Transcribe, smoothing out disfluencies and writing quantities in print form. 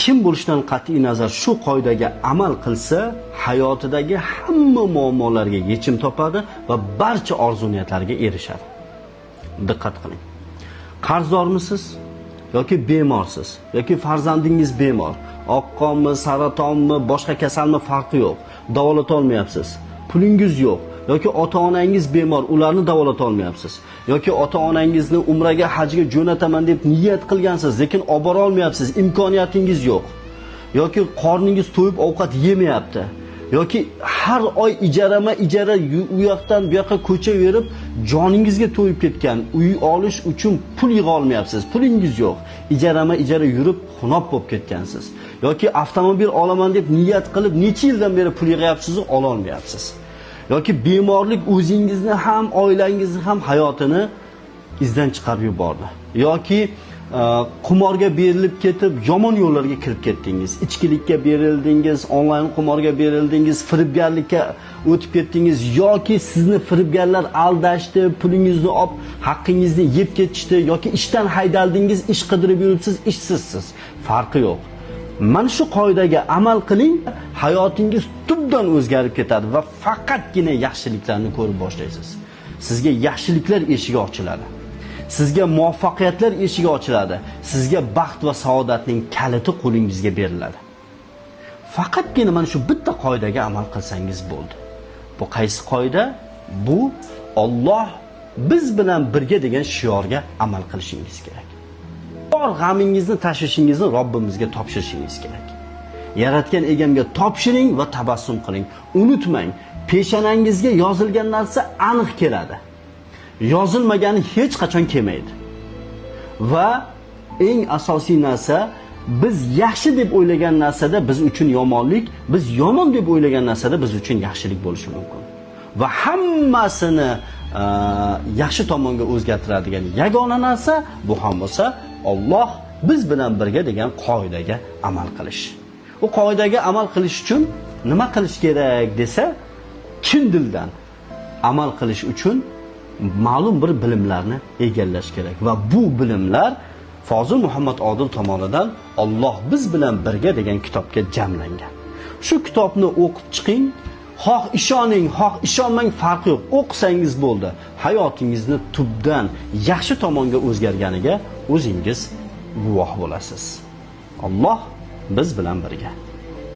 Kim bo'lishidan qat'iy nazar shu qoidaga amal qilsa, hayotidagi hamma muammolarga yechim topadi va barcha orzu-niyatlarga erishadi. Diqqat qiling. Qarzdormisiz yoki bemorsiz yoki farzandingiz bemor, oqqonmi, saratonmi, boshqa kasalmi farqi yo'q. Davolata olmayapsiz. Pulingiz yo'q yoki ota-onangiz bemor, ularni davolata olmayapsiz. Yoki ota-onangizni umraga, hajga jo'nataman deb niyat qilgansiz, lekin olib bora olmayapsiz, imkoniyatingiz yo'q. Yoki qorningiz to'yib ovqat yemayapti. Yoki har oy ijara u yoqdan bu yoqqa ko'cha verib, joningizga to'yib ketgan, uy olish uchun pul yig'a olmayapsiz, pulingiz yo'q. Ijara yurib xunob bo'lib ketgansiz. Yoki avtomobil olaman deb niyat qilib necha yildan beri pul yig'ayapsiz, ola olmayapsiz. Yoki bemorlik o'zingizni ham, oilangizni ham hayotini izdan chiqarib yubordi. Yoki qumorga berilib ketib, yomon yo'llarga kirib ketdingiz. Ichkilikka berildingiz, onlayn qumorga berildingiz, firibgarlikka o'tib ketdingiz yoki sizni firibgarlar aldashdi, pulingizni olib, haqqingizni yeb ketishdi yoki ishdan haydaldingiz, ish qidirib yuribsiz, ishsizsiz. Farqi yo'q. Mana shu qoidaga amal qiling, hayotingiz tubdan o'zgarib ketadi va faqatgina yaxshiliklarni ko'rib boshlaysiz. Sizga yaxshiliklar eshigi ochiladi. Sizga muvaffaqiyatlar eshigi ochiladi. Sizga baxt va saodatning kaliti qo'lingizga beriladi. Faqatgina mana shu bitta qoidaga amal qilsangiz bo'ldi. Bu qaysi qoida? Bu Alloh biz bilan birga degan shiorga amal qilishingiz kerak. Bor g'amingizni, tashvishingizni Robbimizga topshirishingiz kerak. Yaratgan egamga topshiring va tabassum qiling. Unutmang, peshonangizga yozilgan narsa aniq keladi. Yozilmagani hech qachon kelmaydi. Va eng asosiy narsa, biz yaxshi deb o'ylagan narsada biz uchun yomonlik, biz yomon deb o'ylagan narsada biz uchun yaxshilik bo'lishi mumkin. Va hammasini yaxshi tomonga o'zgartiradigan yagona narsa bu ham bo'lsa Alloh biz bilan birga degan qoidaga amal qilish. Bu qoidaga amal qilish uchun nima qilish kerak desa, chin dildan amal qilish uchun ma'lum bir bilimlarni egallash kerak va bu bilimlar Fozil Muhammad Odil tomonidan Alloh biz bilan birga degan kitobga jamlangan. Shu kitobni o'qib chiqing, xoh ishoning, xoh ishonmang farqi yo'q. O'qisangiz bo'ldi. Hayotingizni tubdan yaxshi tomonga o'zgarganiga o'zingiz guvoh bo'lasiz. Alloh biz bilan birga.